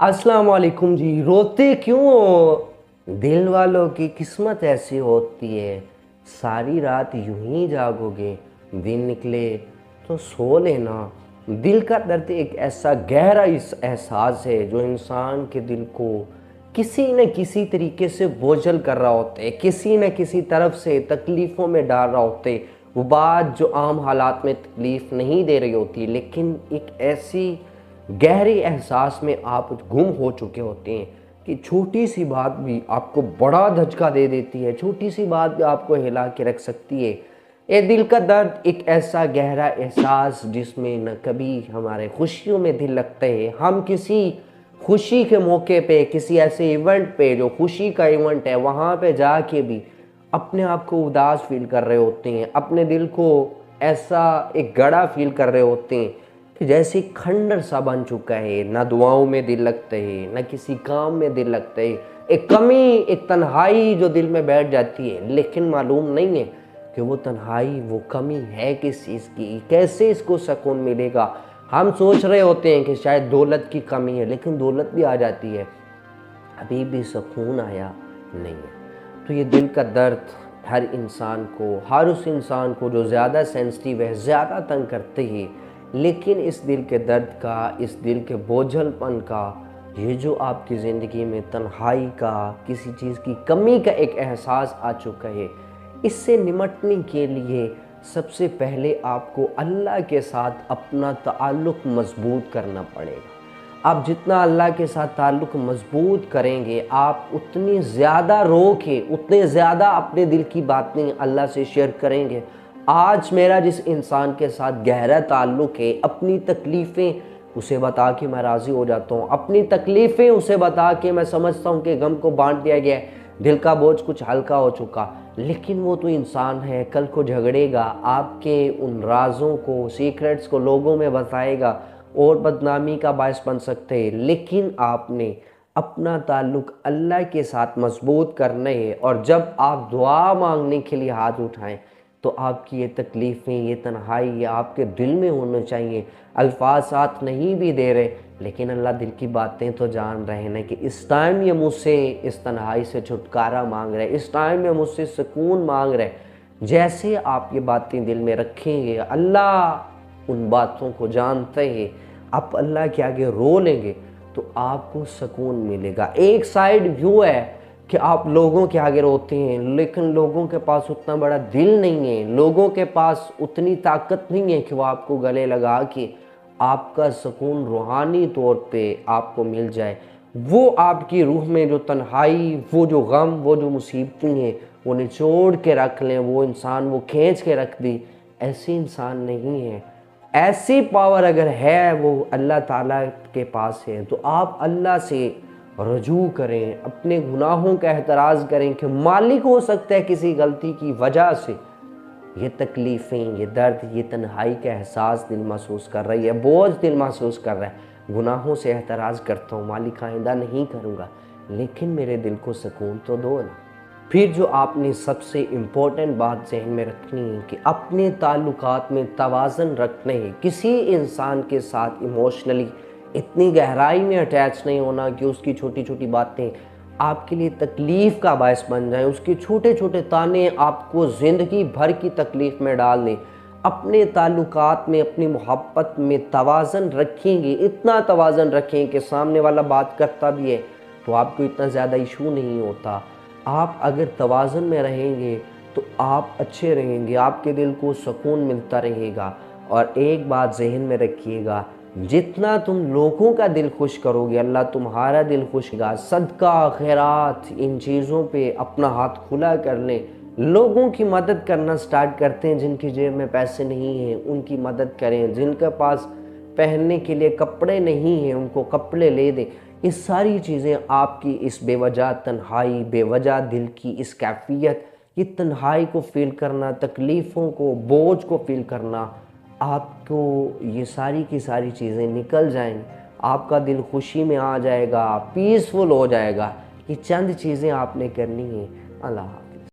अस्सलाम वालेकुम जी। रोते क्यों हो? दिल वालों की किस्मत ऐसी होती है, सारी रात यूं ही जागोगे, दिन निकले तो सो लेना। दिल का दर्द एक ऐसा गहरा इस एहसास है जो इंसान के दिल को किसी न किसी तरीके से बोझल कर रहा होता है, किसी न किसी तरफ से तकलीफ़ों में डाल रहा होता है। वो बात जो आम हालात में तकलीफ़ नहीं दे रही होती, लेकिन एक ऐसी गहरे एहसास में आप गुम हो चुके होते हैं कि छोटी सी बात भी आपको बड़ा धचका दे देती है, छोटी सी बात भी आपको हिला के रख सकती है। ये दिल का दर्द एक ऐसा गहरा एहसास जिसमें न कभी हमारे खुशियों में दिल लगता है, हम किसी खुशी के मौके पे, किसी ऐसे इवेंट पे जो खुशी का इवेंट है वहाँ पे जाके भी अपने आप को उदास फील कर रहे होते हैं, अपने दिल को ऐसा एक गड़ा फील कर रहे होते हैं कि जैसे खंडर सा बन चुका है। ना दुआओं में दिल लगता है, ना किसी काम में दिल लगता है। एक कमी, एक तन्हाई जो दिल में बैठ जाती है, लेकिन मालूम नहीं है कि वो तन्हाई, वो कमी है किस चीज़ की, कैसे इसको सुकून मिलेगा। हम सोच रहे होते हैं कि शायद दौलत की कमी है, लेकिन दौलत भी आ जाती है, अभी भी सुकून आया नहीं है। तो ये दिल का दर्द हर इंसान को, हर उस इंसान को जो ज़्यादा सेंसिटिव है, ज़्यादा तंग करते ही। लेकिन इस दिल के दर्द का, इस दिल के बोझलपन का, ये जो आपकी ज़िंदगी में तन्हाई का, किसी चीज़ की कमी का एक एहसास आ चुका है, इससे निमटने के लिए सबसे पहले आपको अल्लाह के साथ अपना ताल्लुक़ मज़बूत करना पड़ेगा। आप जितना अल्लाह के साथ ताल्लुक़ मज़बूत करेंगे, आप उतनी ज़्यादा रो के, उतने ज़्यादा अपने दिल की बातें अल्लाह से शेयर करेंगे। आज मेरा जिस इंसान के साथ गहरा ताल्लुक़ है, अपनी तकलीफ़ें उसे बता के मैं राज़ी हो जाता हूँ, अपनी तकलीफ़ें उसे बता के मैं समझता हूँ कि गम को बाँट दिया गया है, दिल का बोझ कुछ हल्का हो चुका। लेकिन वो तो इंसान है, कल को झगड़ेगा, आपके उन राज़ों को, सीक्रेट्स को लोगों में बताएगा और बदनामी का बायस बन सकते हैं। लेकिन आपने अपना ताल्लुक़ अल्लाह के साथ मज़बूत करना है, और जब आप दुआ मांगने के लिए हाथ उठाएं तो आपकी ये तकलीफ़ें, ये तन्हाई, ये आपके दिल में होना चाहिए। अल्फाज साथ नहीं भी दे रहे, लेकिन अल्लाह दिल की बातें तो जान रहे हैं ना कि इस टाइम ये मुझसे इस तन्हाई से छुटकारा मांग रहे, इस टाइम ये मुझसे सुकून मांग रहे। जैसे आप ये बातें दिल में रखेंगे, अल्लाह उन बातों को जानते हैं, आप अल्लाह के आगे रो लेंगे तो आपको सुकून मिलेगा। एक साइड व्यू है कि आप लोगों के आगे रोते हैं, लेकिन लोगों के पास उतना बड़ा दिल नहीं है, लोगों के पास उतनी ताकत नहीं है कि वो आपको गले लगा के आपका सुकून रूहानी तौर पे आपको मिल जाए। वो आपकी रूह में जो तन्हाई, वो जो गम, वो जो मुसीबतें हैं, वो निचोड़ के रख लें, वो इंसान वो खींच के रख दी, ऐसे इंसान नहीं है। ऐसी पावर अगर है वो अल्लाह ताला के पास है, तो आप अल्लाह से रजू करें, अपने गुनाहों का एतराज़ करें कि मालिक हो सकता है किसी गलती की वजह से ये तकलीफ़ें, ये दर्द, ये तन्हाई का एहसास दिल महसूस कर रही है, बोझ दिल महसूस कर रहा है। गुनाहों से एतराज़ करता हूँ, मालिक आइंदा नहीं करूँगा, लेकिन मेरे दिल को सुकून तो दो ना। फिर जो आपने सबसे इम्पोर्टेंट बात ज़हन में रखनी है कि अपने ताल्लुकात में तवाज़न रखने हैं। किसी इंसान के साथ इमोशनली इतनी गहराई में अटैच नहीं होना कि उसकी छोटी छोटी बातें आपके लिए तकलीफ़ का बायस बन जाएं, उसके छोटे छोटे ताने आपको ज़िंदगी भर की तकलीफ़ में डाल दें। अपने ताल्लुकात में, अपनी मोहब्बत में तवाज़न रखेंगे, इतना तवाज़न रखें कि सामने वाला बात करता भी है तो आपको इतना ज़्यादा इशू नहीं होता। आप अगर तवाज़न में रहेंगे तो आप अच्छे रहेंगे, आपके दिल को सुकून मिलता रहेगा। और एक बात ज़हन में रखिएगा, जितना तुम लोगों का दिल खुश करोगे, अल्लाह तुम्हारा दिल खुश करेगा। सदका, खैरात, इन चीज़ों पे अपना हाथ खुला कर लें। लोगों की मदद करना स्टार्ट करते हैं, जिनकी जेब में पैसे नहीं हैं उनकी मदद करें, जिनके पास पहनने के लिए कपड़े नहीं हैं उनको कपड़े ले दें। ये सारी चीज़ें आपकी इस बेवजह तन्हाई, बेवजह दिल की इस कैफियत, ये तन्हाई को फ़ील करना, तकलीफ़ों को, बोझ को फ़ील करना, आपको ये सारी की सारी चीज़ें निकल जाएंगी। आपका दिल खुशी में आ जाएगा, पीसफुल हो जाएगा। ये चंद चीज़ें आपने करनी है। अल्लाह।